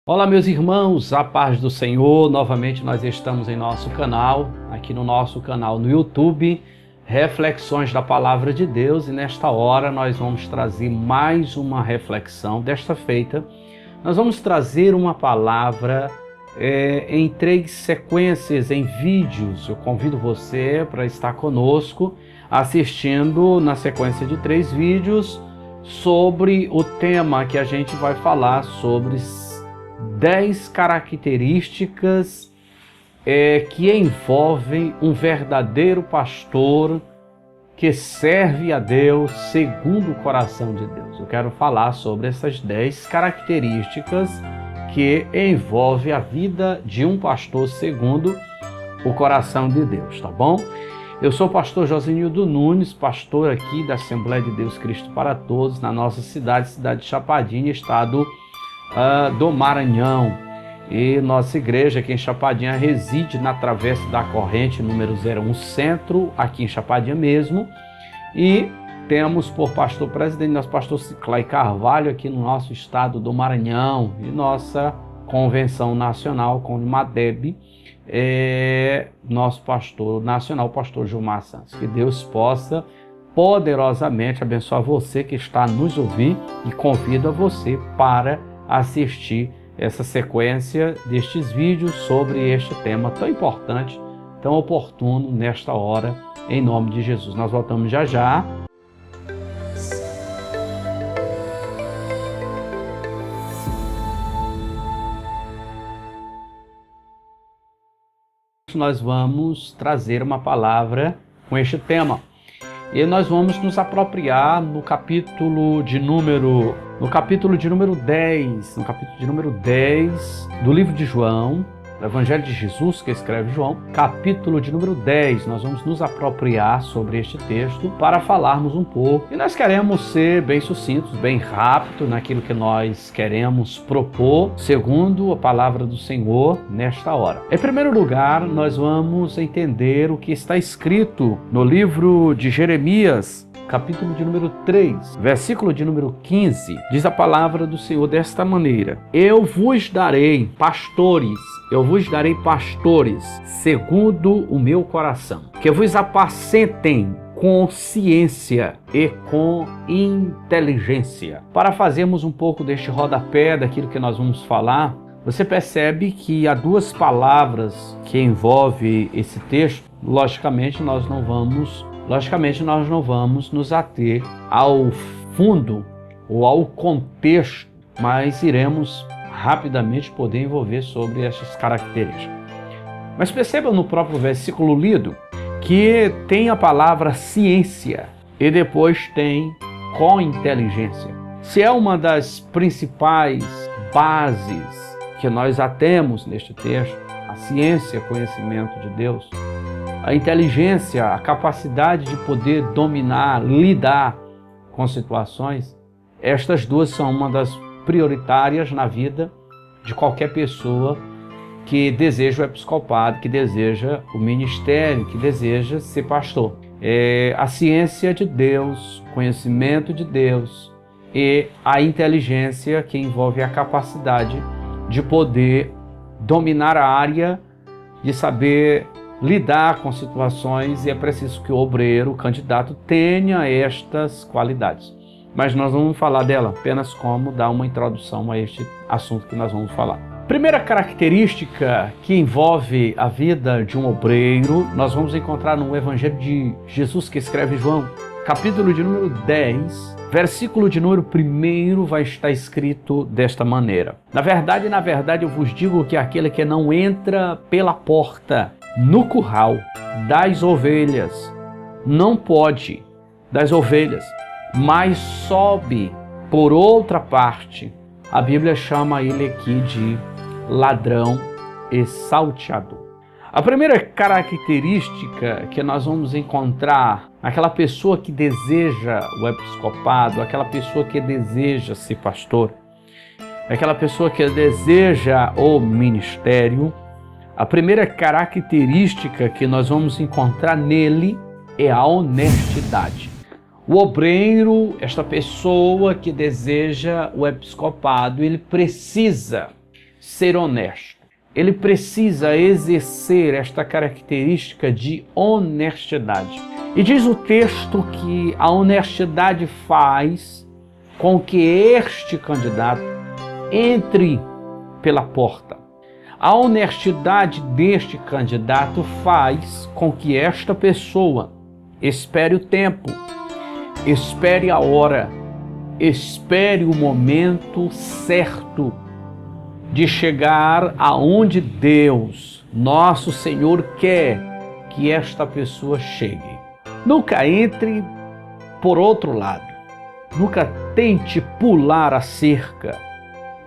Olá, meus irmãos, a paz do Senhor. Novamente nós estamos em nosso canal, aqui no nosso canal no YouTube, Reflexões da Palavra de Deus, e nesta hora nós vamos trazer mais uma reflexão. Desta feita, nós vamos trazer uma palavra em 3 sequências, em vídeos. Eu convido você para estar conosco, assistindo na sequência de 3 vídeos sobre o tema que a gente vai falar sobre 10 características que envolvem um verdadeiro pastor que serve a Deus segundo o coração de Deus. Eu quero falar sobre essas 10 características que envolvem a vida de um pastor segundo o coração de Deus, tá bom? Eu sou o pastor Josenildo Nunes, pastor aqui da Assembleia de Deus Cristo para Todos, na nossa cidade de Chapadinha, estado do Maranhão. E nossa igreja aqui em Chapadinha reside na Travessa da Corrente, número 01 Centro, aqui em Chapadinha mesmo. E temos por pastor presidente nosso pastor Ciclai Carvalho aqui no nosso estado do Maranhão. E nossa convenção nacional com o MADEB nosso pastor nacional, pastor Gilmar Santos. Que Deus possa poderosamente abençoar você que está nos ouvindo, e convido a você para assistir essa sequência destes vídeos sobre este tema tão importante, tão oportuno nesta hora, em nome de Jesus. Nós voltamos já já. Nós vamos trazer uma palavra com este tema. E nós vamos nos apropriar no capítulo de número 10 do livro de João, do Evangelho de Jesus, que escreve João, capítulo de número 10. Nós vamos nos apropriar sobre este texto para falarmos um pouco. E nós queremos ser bem sucintos, bem rápido naquilo que nós queremos propor, segundo a palavra do Senhor nesta hora. Em primeiro lugar, nós vamos entender o que está escrito no livro de Jeremias, capítulo de número 3, versículo de número 15, diz a palavra do Senhor desta maneira: Eu vos darei pastores segundo o meu coração, que vos apacentem com ciência e com inteligência. Para fazermos um pouco deste rodapé daquilo que nós vamos falar, você percebe que há 2 palavras que envolvem esse texto. Logicamente nós não vamos nos ater ao fundo ou ao contexto, mas iremos rapidamente poder envolver sobre essas características. Mas perceba no próprio versículo lido que tem a palavra ciência e depois tem com inteligência. Se é uma das principais bases que nós temos neste texto, a ciência, conhecimento de Deus, a inteligência, a capacidade de poder dominar, lidar com situações, estas 2 são uma das prioritárias na vida de qualquer pessoa que deseja o episcopado, que deseja o ministério, que deseja ser pastor. A ciência de Deus, conhecimento de Deus e a inteligência, que envolve a capacidade de poder dominar a área, de saber lidar com situações, e é preciso que o obreiro, o candidato, tenha estas qualidades. Mas nós vamos falar dela apenas como dar uma introdução a este assunto que nós vamos falar. Primeira característica que envolve a vida de um obreiro, nós vamos encontrar no Evangelho de Jesus, que escreve João, capítulo de número 10, versículo de número 1, vai estar escrito desta maneira: Na verdade, eu vos digo que aquele que não entra pela porta no curral das ovelhas, não pode, mas sobe por outra parte. A Bíblia chama ele aqui de ladrão e salteador. A primeira característica que nós vamos encontrar naquela pessoa que deseja o episcopado, aquela pessoa que deseja ser pastor, aquela pessoa que deseja o ministério, a primeira característica que nós vamos encontrar nele é a honestidade. O obreiro, esta pessoa que deseja o episcopado, ele precisa ser honesto. Ele precisa exercer esta característica de honestidade. E diz o texto que a honestidade faz com que este candidato entre pela porta. A honestidade deste candidato faz com que esta pessoa espere o tempo, espere a hora, espere o momento certo de chegar aonde Deus, nosso Senhor, quer que esta pessoa chegue. Nunca entre por outro lado. Nunca tente pular a cerca.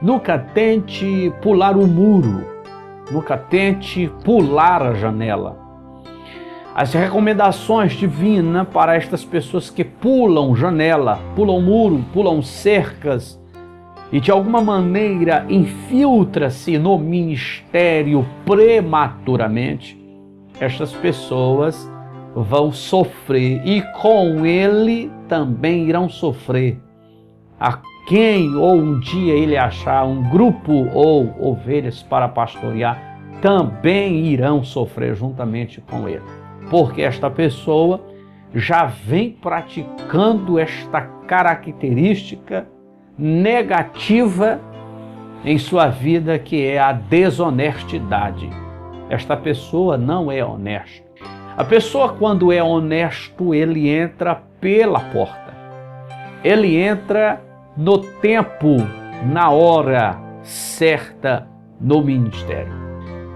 Nunca tente pular o muro. Nunca tente pular a janela. As recomendações divinas para estas pessoas que pulam janela, pulam muro, pulam cercas e de alguma maneira infiltra-se no ministério prematuramente, estas pessoas vão sofrer e com ele também irão sofrer. A quem ou um dia ele achar um grupo ou ovelhas para pastorear, também irão sofrer juntamente com ele. Porque esta pessoa já vem praticando esta característica negativa em sua vida, que é a desonestidade. Esta pessoa não é honesta. A pessoa, quando é honesto, ele entra pela porta. Ele entra no tempo, na hora certa no ministério.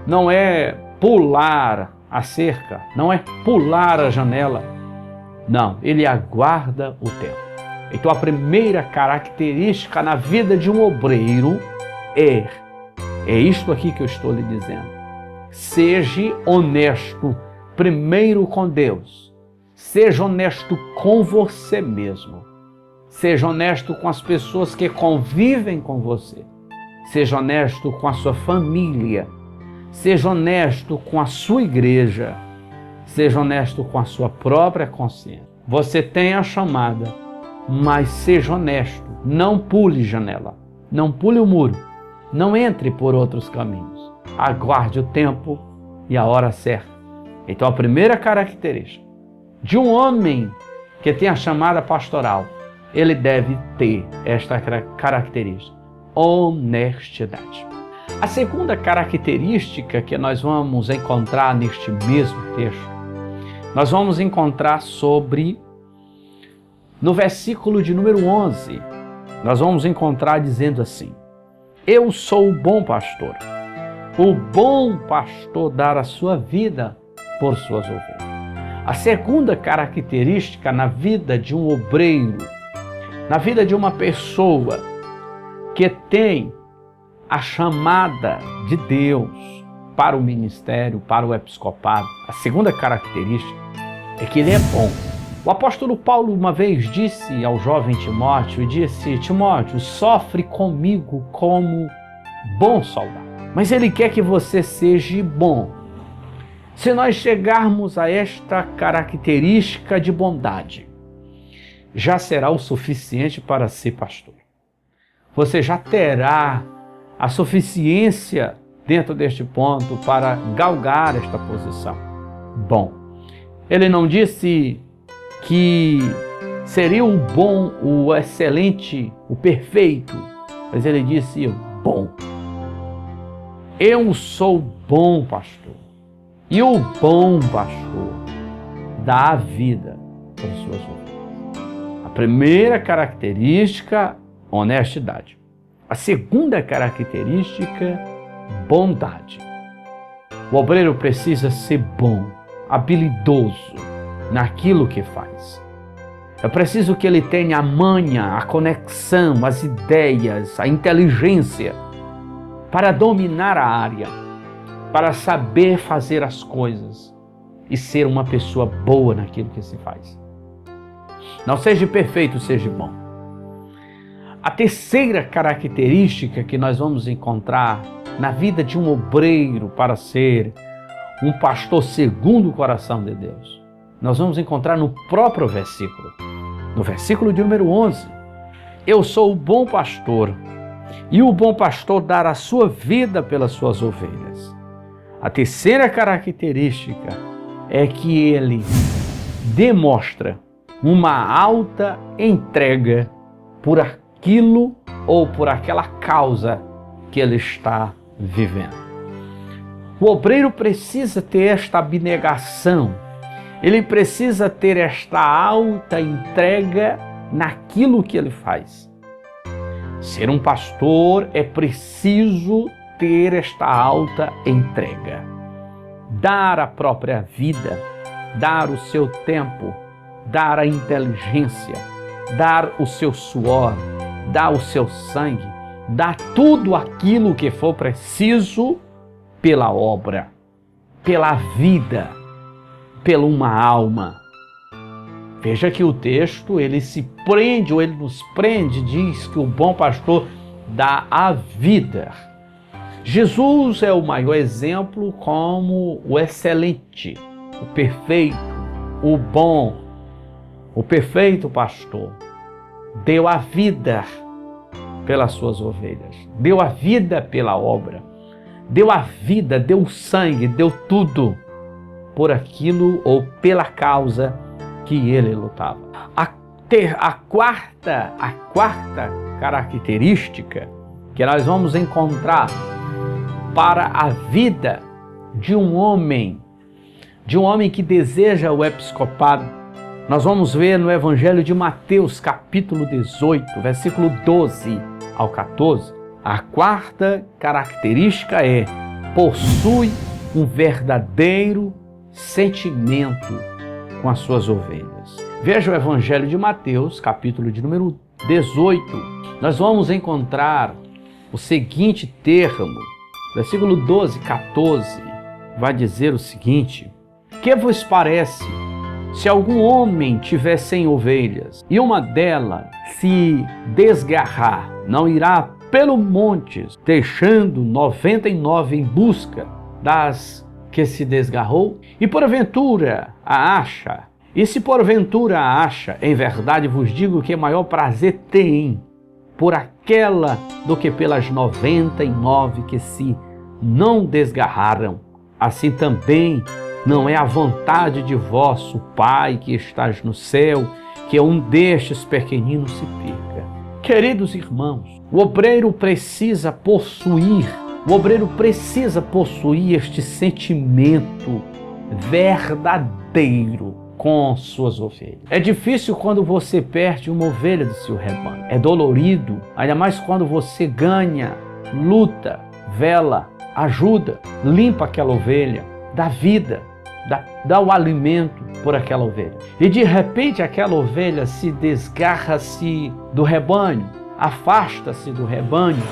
Não é pular a cerca, não é pular a janela. Não, ele aguarda o tempo. Então a primeira característica na vida de um obreiro é isto aqui que eu estou lhe dizendo. Seja honesto primeiro com Deus. Seja honesto com você mesmo. Seja honesto com as pessoas que convivem com você. Seja honesto com a sua família. Seja honesto com a sua igreja. Seja honesto com a sua própria consciência. Você tem a chamada, mas seja honesto. Não pule janela. Não pule o muro. Não entre por outros caminhos. Aguarde o tempo e a hora certa. Então a primeira característica de um homem que tem a chamada pastoral, ele deve ter esta característica: honestidade. A segunda característica que nós vamos encontrar neste mesmo texto, nós vamos encontrar no versículo de número 11, nós vamos encontrar dizendo assim: eu sou o bom pastor. O bom pastor dá a sua vida por suas ovelhas. A segunda característica na vida de um obreiro, na vida de uma pessoa que tem a chamada de Deus para o ministério, para o episcopado, a segunda característica é que ele é bom. O apóstolo Paulo uma vez disse ao jovem Timóteo, e disse: Timóteo, sofre comigo como bom soldado. Mas ele quer que você seja bom. Se nós chegarmos a esta característica de bondade, já será o suficiente para ser pastor. Você já terá a suficiência dentro deste ponto para galgar esta posição. Bom, ele não disse que seria o bom, o excelente, o perfeito, mas ele disse bom. Eu sou bom pastor. E o bom pastor dá a vida para as suas ovelhas. A primeira característica, honestidade. A segunda característica, bondade. O obreiro precisa ser bom, habilidoso naquilo que faz. É preciso que ele tenha a manha, a conexão, as ideias, a inteligência para dominar a área, para saber fazer as coisas e ser uma pessoa boa naquilo que se faz. Não seja perfeito, seja bom. A terceira característica que nós vamos encontrar na vida de um obreiro para ser um pastor segundo o coração de Deus, nós vamos encontrar no próprio versículo. No versículo de número 11. Eu sou o bom pastor. E o bom pastor dar a sua vida pelas suas ovelhas. A terceira característica é que ele demonstra uma alta entrega por aquilo ou por aquela causa que ele está vivendo. O obreiro precisa ter esta abnegação, ele precisa ter esta alta entrega naquilo que ele faz. Ser um pastor é preciso ter esta alta entrega. Dar a própria vida, dar o seu tempo, dar a inteligência, dar o seu suor, dar o seu sangue, dar tudo aquilo que for preciso pela obra, pela vida, pela uma alma. Veja que o texto, ele se prende, ou ele nos prende, diz que o bom pastor dá a vida. Jesus é o maior exemplo como o excelente, o perfeito, o bom, o perfeito pastor. Deu a vida pelas suas ovelhas, deu a vida pela obra, deu a vida, deu o sangue, deu tudo por aquilo ou pela causa que ele lutava. A quarta característica que nós vamos encontrar para a vida de um homem que deseja o episcopado, nós vamos ver no Evangelho de Mateus, capítulo 18, versículo 12 ao 14. A quarta característica é: possui um verdadeiro sentimento com as suas ovelhas. Veja o Evangelho de Mateus, capítulo de número 18. Nós vamos encontrar o seguinte termo, versículo 12, 14, vai dizer o seguinte: que vos parece, se algum homem tiver 100 ovelhas e uma delas se desgarrar, não irá pelo monte, deixando 99 em busca das que se desgarrou? E porventura a acha? E se porventura a acha, em verdade vos digo que maior prazer tem por aquela do que pelas 99 que se não desgarraram. Assim também não é a vontade de vosso Pai que estás no céu que um destes pequeninos se perca. Queridos irmãos, o obreiro precisa possuir este sentimento verdadeiro com suas ovelhas. É difícil quando você perde uma ovelha do seu rebanho. É dolorido, ainda mais quando você ganha, luta, vela, ajuda, limpa aquela ovelha, dá vida, dá o alimento por aquela ovelha. E de repente aquela ovelha se desgarra-se do rebanho, afasta-se do rebanho,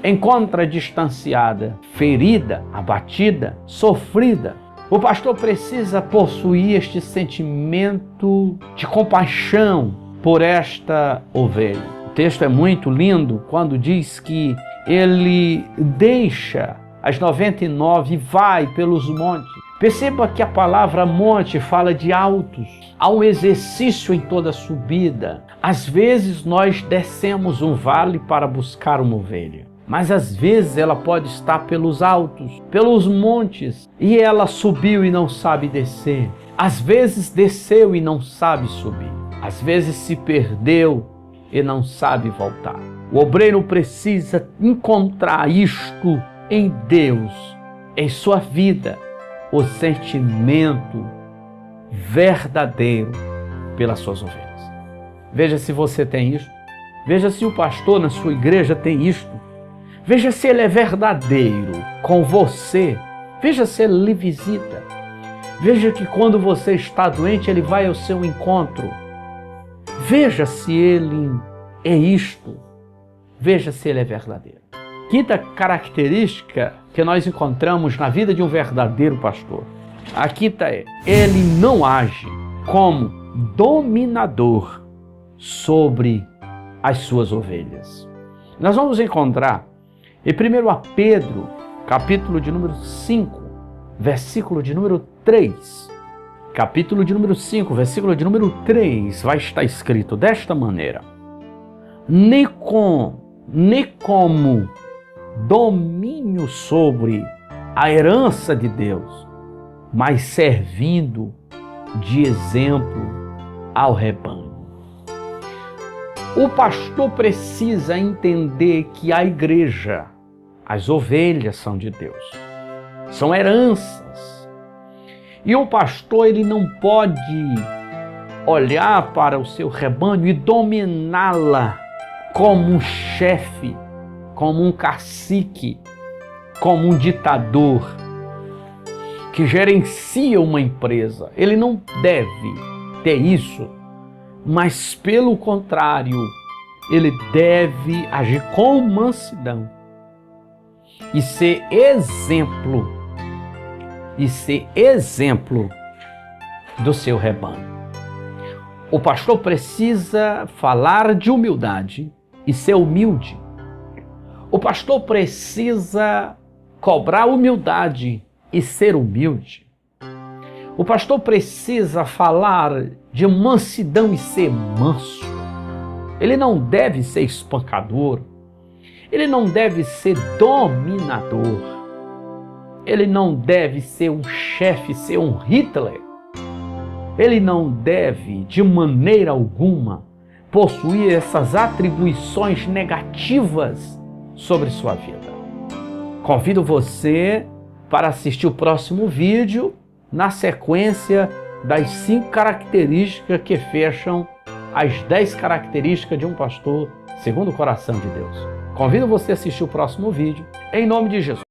encontra distanciada, ferida, abatida, sofrida. O pastor precisa possuir este sentimento de compaixão por esta ovelha. O texto é muito lindo quando diz que ele deixa as 99 e vai pelos montes. Perceba que a palavra monte fala de altos. Há um exercício em toda subida. Às vezes nós descemos um vale para buscar uma ovelha, mas às vezes ela pode estar pelos altos, pelos montes, e ela subiu e não sabe descer. Às vezes desceu e não sabe subir. Às vezes se perdeu e não sabe voltar. O obreiro precisa encontrar isto em Deus, em sua vida, o sentimento verdadeiro pelas suas ovelhas. Veja se você tem isto. Veja se o pastor na sua igreja tem isto. Veja se ele é verdadeiro com você. Veja se ele lhe visita. Veja que quando você está doente, ele vai ao seu encontro. Veja se ele é isto. Veja se ele é verdadeiro. Quinta característica que nós encontramos na vida de um verdadeiro pastor. A quinta é: ele não age como dominador sobre as suas ovelhas. Nós vamos encontrar em 1 Pedro, capítulo de número 5, versículo de número 3. Capítulo de número 5, versículo de número 3, vai estar escrito desta maneira: nem com nem como domínio sobre a herança de Deus, mas servindo de exemplo ao rebanho. O pastor precisa entender que a igreja, as ovelhas são de Deus, são heranças. E o pastor, ele não pode olhar para o seu rebanho e dominá-la como um chefe, como um cacique, como um ditador que gerencia uma empresa. Ele não deve ter isso, mas pelo contrário, ele deve agir com mansidão e ser exemplo, do seu rebanho. O pastor precisa falar de humildade e ser humilde. O pastor precisa cobrar humildade e ser humilde. O pastor precisa falar de mansidão e ser manso. Ele não deve ser espancador. Ele não deve ser dominador. Ele não deve ser um chefe, ser um Hitler. Ele não deve, de maneira alguma, possuir essas atribuições negativas sobre sua vida. Convido você para assistir o próximo vídeo na sequência das 5 características que fecham as 10 características de um pastor segundo o coração de Deus. Convido você a assistir o próximo vídeo, em nome de Jesus.